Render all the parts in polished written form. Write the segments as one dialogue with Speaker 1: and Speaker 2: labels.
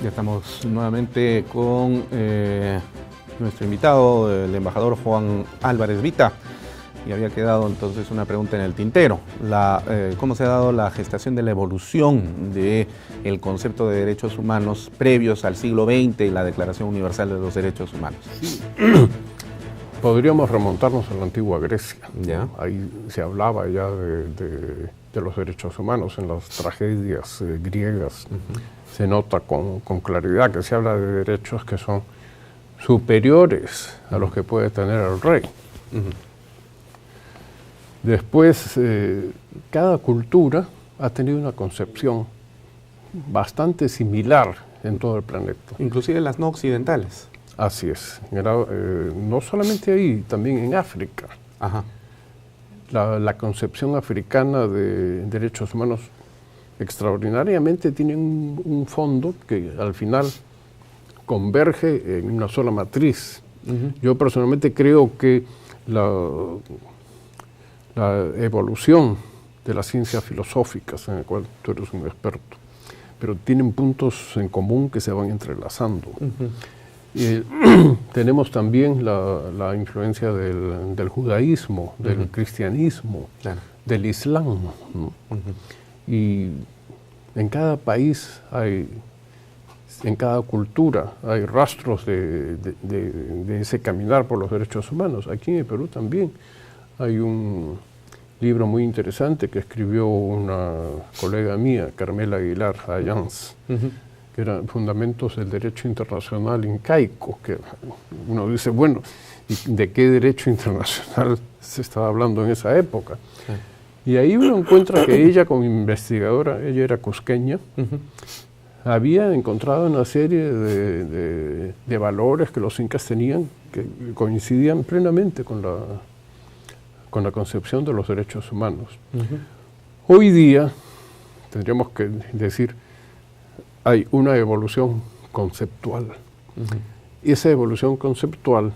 Speaker 1: Ya estamos nuevamente con nuestro invitado, el embajador Juan Álvarez Vita, y había quedado entonces una pregunta en el tintero. ¿Cómo se ha dado la gestación de la evolución del concepto de derechos humanos previos al siglo XX y la Declaración Universal de los Derechos Humanos?
Speaker 2: Sí. Podríamos remontarnos a la antigua Grecia.
Speaker 1: ¿Ya?
Speaker 2: Ahí se hablaba ya de los derechos humanos en las tragedias griegas. Se nota con claridad que se habla de derechos que son superiores a los que puede tener el rey. Después, cada cultura ha tenido una concepción bastante similar en todo el planeta.
Speaker 1: Inclusive las no occidentales.
Speaker 2: Así es. No solamente ahí, también en África.
Speaker 1: Ajá.
Speaker 2: La concepción africana de derechos humanos extraordinariamente tiene un fondo que al final converge en una sola matriz. Yo personalmente creo que la evolución de las ciencias filosóficas, en la cual tú eres un experto, pero tienen puntos en común que se van entrelazando. Tenemos también la influencia del judaísmo, del cristianismo,
Speaker 1: claro,
Speaker 2: del islam, ¿no? Y en cada país en cada cultura hay rastros de ese caminar por los derechos humanos. Aquí en el Perú también hay un libro muy interesante que escribió una colega mía, Carmela Aguilar Ayans, que eran Fundamentos del Derecho Internacional Incaico, que uno dice, bueno, ¿y de qué derecho internacional se estaba hablando en esa época? Y ahí uno encuentra que ella, como investigadora, ella era cusqueña, había encontrado una serie de valores que los incas tenían que coincidían plenamente con la concepción de los derechos humanos. Hoy día, tendríamos que decir, hay una evolución conceptual. Y esa evolución conceptual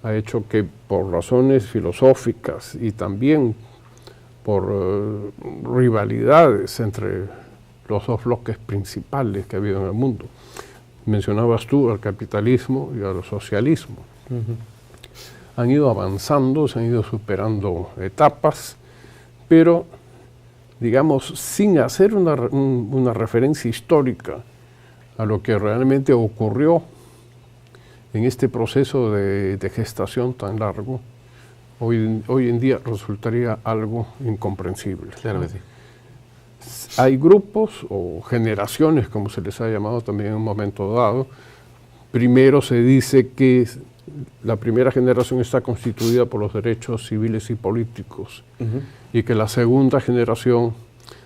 Speaker 2: ha hecho que por razones filosóficas y también por rivalidades entre los dos bloques principales que ha habido en el mundo. Mencionabas tú al capitalismo y al socialismo. Han ido avanzando, se han ido superando etapas, pero, digamos, sin hacer una referencia histórica a lo que realmente ocurrió en este proceso de gestación tan largo, hoy en día resultaría algo incomprensible.
Speaker 1: Claro que sí.
Speaker 2: Hay grupos o generaciones, como se les ha llamado también en un momento dado. Primero se dice que la primera generación está constituida por los derechos civiles y políticos y que la segunda generación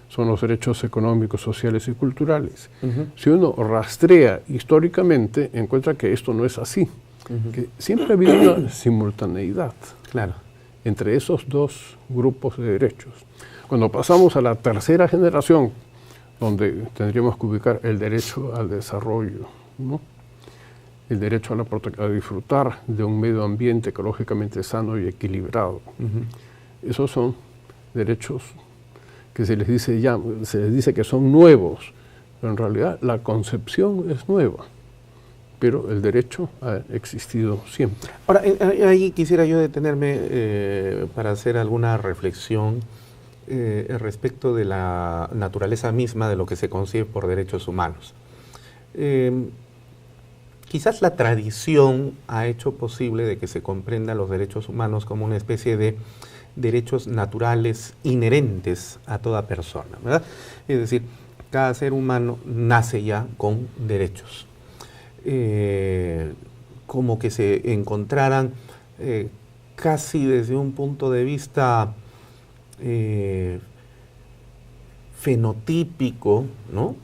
Speaker 2: son los derechos económicos, sociales y culturales. Si uno rastrea históricamente, encuentra que esto no es así, que siempre ha habido una simultaneidad,
Speaker 1: claro, entre
Speaker 2: esos dos grupos de derechos. Cuando pasamos a la tercera generación, donde tendríamos que ubicar el derecho al desarrollo, ¿no? El derecho a disfrutar de un medio ambiente ecológicamente sano y equilibrado. Esos son derechos que se les dice que son nuevos, pero en realidad la concepción es nueva, pero el derecho ha existido siempre.
Speaker 1: Ahora, ahí quisiera yo detenerme para hacer alguna reflexión respecto de la naturaleza misma de lo que se concibe por derechos humanos. Quizás la tradición ha hecho posible de que se comprenda los derechos humanos como una especie de derechos naturales inherentes a toda persona, ¿verdad? Es decir, cada ser humano nace ya con derechos. Como que se encontraran casi desde un punto de vista fenotípico, ¿no?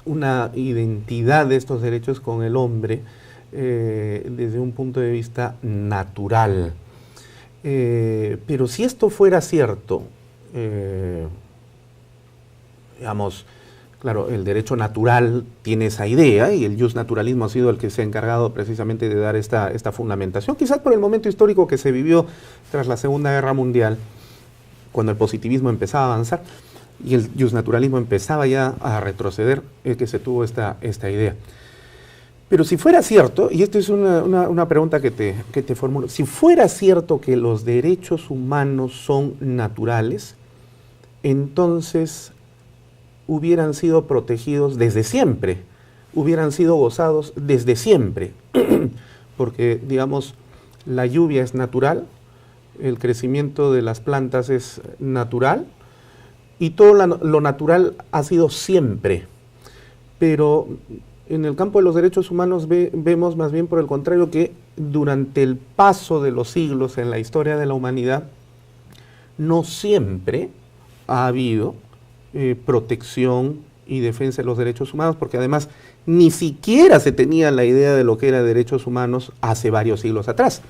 Speaker 1: Una identidad de estos derechos con el hombre desde un punto de vista natural. Pero si esto fuera cierto, digamos, claro, el derecho natural tiene esa idea y el justnaturalismo ha sido el que se ha encargado precisamente de dar esta fundamentación, quizás por el momento histórico que se vivió tras la Segunda Guerra Mundial, cuando el positivismo empezaba a avanzar. y el justnaturalismo empezaba ya a retroceder, es que se tuvo esta idea. Pero si fuera cierto, y esta es una pregunta que te formulo, si fuera cierto que los derechos humanos son naturales, entonces hubieran sido protegidos desde siempre, hubieran sido gozados desde siempre, porque, digamos, la lluvia es natural, el crecimiento de las plantas es natural, y todo lo natural ha sido siempre. Pero en el campo de los derechos humanos vemos más bien por el contrario que durante el paso de los siglos en la historia de la humanidad, no siempre ha habido protección y defensa de los derechos humanos, porque además ni siquiera se tenía la idea de lo que era derechos humanos hace varios siglos atrás.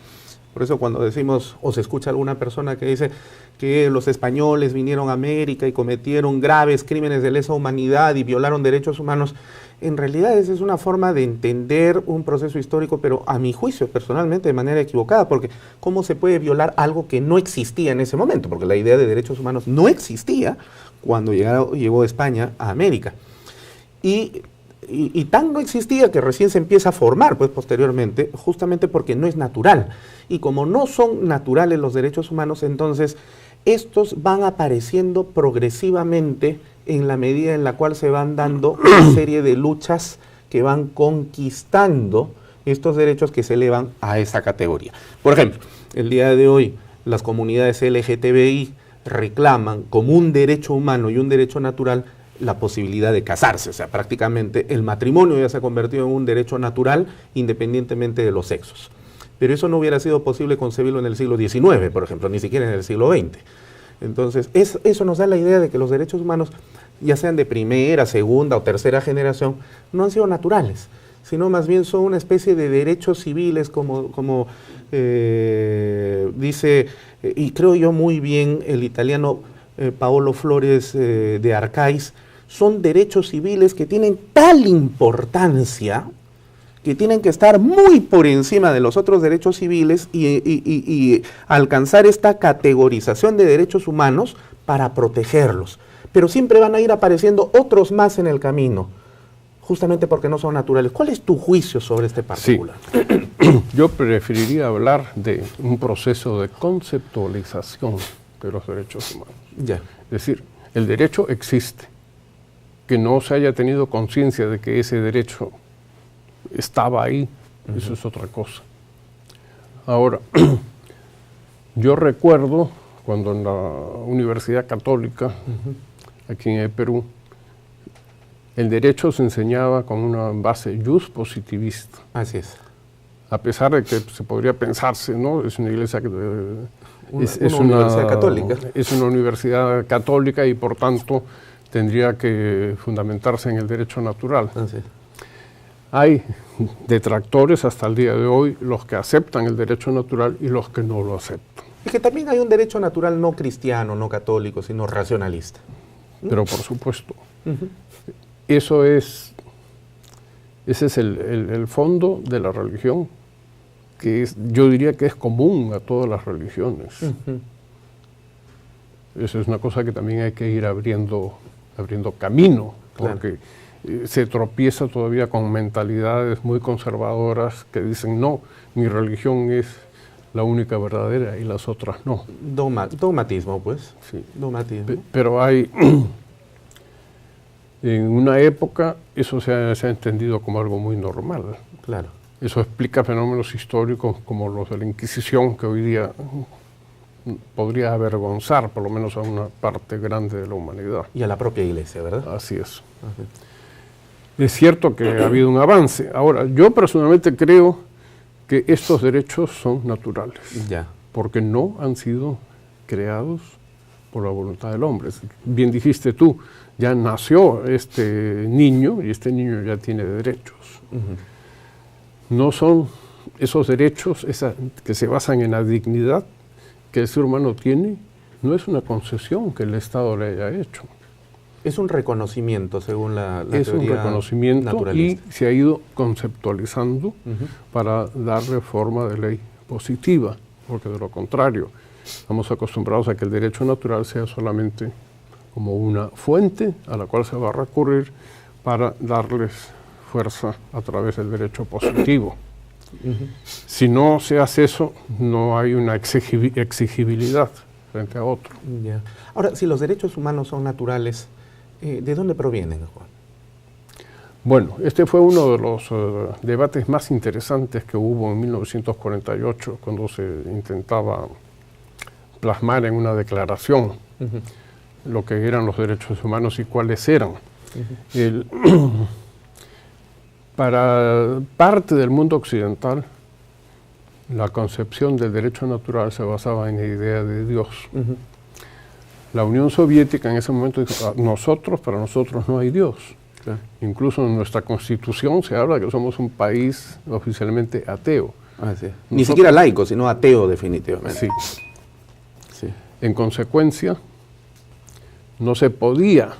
Speaker 1: Por eso cuando decimos, o se escucha alguna persona que dice que los españoles vinieron a América y cometieron graves crímenes de lesa humanidad y violaron derechos humanos, en realidad esa es una forma de entender un proceso histórico, pero a mi juicio, personalmente, de manera equivocada, porque ¿cómo se puede violar algo que no existía en ese momento? Porque la idea de derechos humanos no existía cuando llegó España a América. Y tan no existía que recién se empieza a formar, pues posteriormente, justamente porque no es natural. Y como no son naturales los derechos humanos, entonces estos van apareciendo progresivamente en la medida en la cual se van dando una serie de luchas que van conquistando estos derechos que se elevan a esa categoría. Por ejemplo, el día de hoy las comunidades LGTBI reclaman como un derecho humano y un derecho natural la posibilidad de casarse, o sea, prácticamente el matrimonio ya se ha convertido en un derecho natural independientemente de los sexos. Pero eso no hubiera sido posible concebirlo en el siglo XIX, por ejemplo, ni siquiera en el siglo XX. Entonces, eso nos da la idea de que los derechos humanos, ya sean de primera, segunda o tercera generación, no han sido naturales, sino más bien son una especie de derechos civiles, como dice, y creo yo muy bien el italiano Paolo Flores de Arcais, son derechos civiles que tienen tal importancia que tienen que estar muy por encima de los otros derechos civiles y alcanzar esta categorización de derechos humanos para protegerlos. Pero siempre van a ir apareciendo otros más en el camino, justamente porque no son naturales. ¿Cuál es tu juicio sobre este particular?
Speaker 2: Sí. Yo preferiría hablar de un proceso de conceptualización de los derechos humanos.
Speaker 1: Ya.
Speaker 2: Es decir, el derecho existe. Que no se haya tenido conciencia de que ese derecho estaba ahí, eso es otra cosa. Ahora, yo recuerdo cuando en la Universidad Católica, aquí en el Perú, el derecho se enseñaba con una base positivista.
Speaker 1: Así es.
Speaker 2: A pesar de que se podría pensarse, ¿no? Es una iglesia que
Speaker 1: una universidad católica.
Speaker 2: Es una universidad católica y por tanto tendría que fundamentarse en el derecho natural.
Speaker 1: Así es.
Speaker 2: Hay detractores hasta el día de hoy, los que aceptan el derecho natural y los que no lo aceptan.
Speaker 1: Y que también hay un derecho natural no cristiano, no católico, sino racionalista.
Speaker 2: Pero por supuesto, ese es el fondo de la religión, que yo diría que es común a todas las religiones. Eso es una cosa que también hay que ir abriendo camino, porque se tropieza todavía con mentalidades muy conservadoras que dicen, no, mi religión es la única verdadera y las otras no.
Speaker 1: Dogmatismo, pues.
Speaker 2: Sí.
Speaker 1: Dogmatismo.
Speaker 2: Pero hay, en una época, eso se ha entendido como algo muy normal.
Speaker 1: Claro.
Speaker 2: Eso explica fenómenos históricos como los de la Inquisición, que hoy día podría avergonzar por lo menos a una parte grande de la humanidad.
Speaker 1: Y a la propia iglesia, ¿verdad?
Speaker 2: Así es. Es cierto que ha habido un avance. Ahora, yo personalmente creo que estos derechos son naturales, porque no han sido creados por la voluntad del hombre. Bien dijiste tú, ya nació este niño y este niño ya tiene derechos. No son esos derechos que se basan en la dignidad que el ser humano tiene, no es una concesión que el Estado le haya hecho.
Speaker 1: Es un reconocimiento, según la teoría
Speaker 2: naturalista. Es un reconocimiento y se ha ido conceptualizando para darle forma de ley positiva, porque de lo contrario, estamos acostumbrados a que el derecho natural sea solamente como una fuente a la cual se va a recurrir para darles fuerza a través del derecho positivo. Si no se hace eso, no hay una exigibilidad frente a otro.
Speaker 1: Yeah. Ahora, si los derechos humanos son naturales, ¿de dónde provienen, Juan?
Speaker 2: Bueno, este fue uno de los debates más interesantes que hubo en 1948, cuando se intentaba plasmar en una declaración lo que eran los derechos humanos y cuáles eran. Para parte del mundo occidental, la concepción del derecho natural se basaba en la idea de Dios. La Unión Soviética en ese momento dijo, para nosotros no hay Dios. Claro. Incluso en nuestra Constitución se habla de que somos un país oficialmente ateo.
Speaker 1: Sí. Ni siquiera laico, sino ateo definitivamente.
Speaker 2: Sí. Sí. En consecuencia, no se podía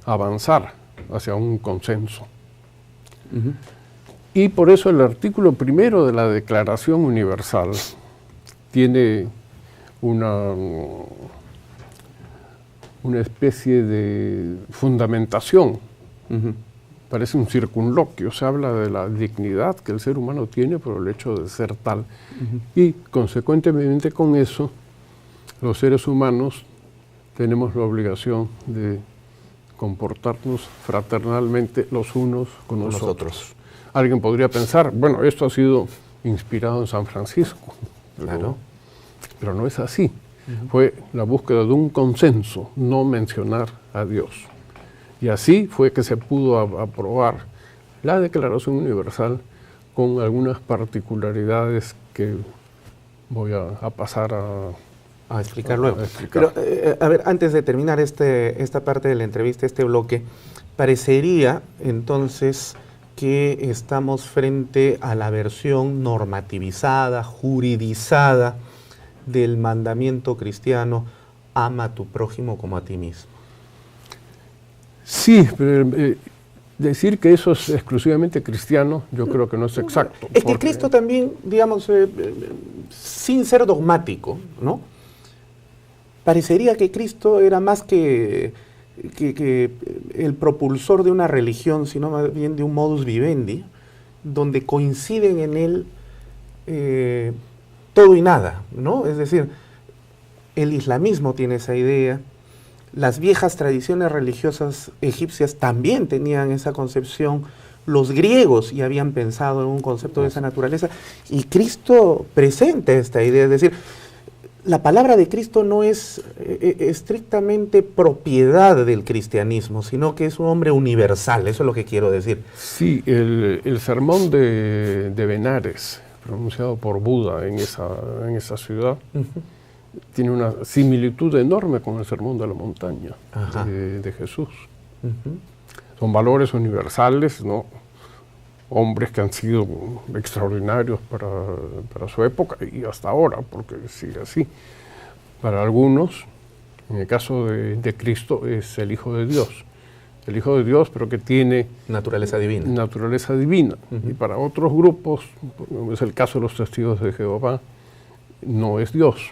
Speaker 2: avanzar hacia un consenso. Y por eso el artículo primero de la Declaración Universal tiene una especie de fundamentación. Parece un circunloquio, se habla de la dignidad que el ser humano tiene por el hecho de ser tal. Y consecuentemente con eso, los seres humanos tenemos la obligación de comportarnos fraternalmente los unos con nosotros. Alguien podría pensar, bueno, esto ha sido inspirado en San Francisco.
Speaker 1: Claro.
Speaker 2: Pero no es así. Fue la búsqueda de un consenso, no mencionar a Dios. Y así fue que se pudo aprobar la Declaración Universal con algunas particularidades que voy a pasar
Speaker 1: a explicar luego. Pero, a ver, antes de terminar esta parte de la entrevista, este bloque, parecería entonces que estamos frente a la versión normativizada, juridizada del mandamiento cristiano, ama a tu prójimo como a ti mismo.
Speaker 2: Sí, pero decir que eso es exclusivamente cristiano, yo creo que no es exacto.
Speaker 1: Es que Cristo también, digamos, sin ser dogmático, ¿no? Parecería que Cristo era más que el propulsor de una religión, sino más bien de un modus vivendi, donde coinciden en él todo y nada, ¿no? Es decir, el islamismo tiene esa idea, las viejas tradiciones religiosas egipcias también tenían esa concepción, los griegos ya habían pensado en un concepto de esa naturaleza, y Cristo presenta esta idea, es decir, la palabra de Cristo no es estrictamente propiedad del cristianismo, sino que es un hombre universal, eso es lo que quiero decir.
Speaker 2: Sí, el sermón de Benares, pronunciado por Buda en esa ciudad, tiene una similitud enorme con el sermón de la montaña de Jesús. Son valores universales, ¿no? Hombres que han sido extraordinarios para su época y hasta ahora, porque sigue así. Para algunos, en el caso de Cristo, es el Hijo de Dios. El Hijo de Dios, pero que tiene
Speaker 1: naturaleza divina.
Speaker 2: Naturaleza divina. Y para otros grupos, como es el caso de los testigos de Jehová, no es Dios.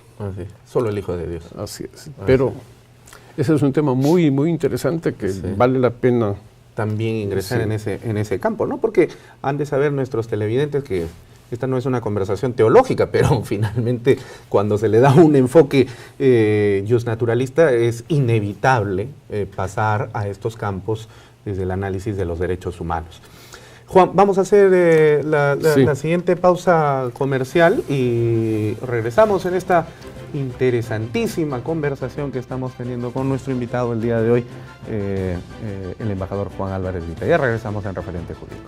Speaker 1: Solo el Hijo de Dios.
Speaker 2: Así es. Pero ese es un tema muy, muy interesante que vale la pena
Speaker 1: también ingresar en ese campo, ¿no? Porque han de saber nuestros televidentes que esta no es una conversación teológica, pero finalmente cuando se le da un enfoque justnaturalista es inevitable pasar a estos campos desde el análisis de los derechos humanos. Juan, vamos a hacer la siguiente pausa comercial y regresamos en esta interesantísima conversación que estamos teniendo con nuestro invitado el día de hoy, el embajador Juan Álvarez Vita. Ya regresamos en Referente Jurídico.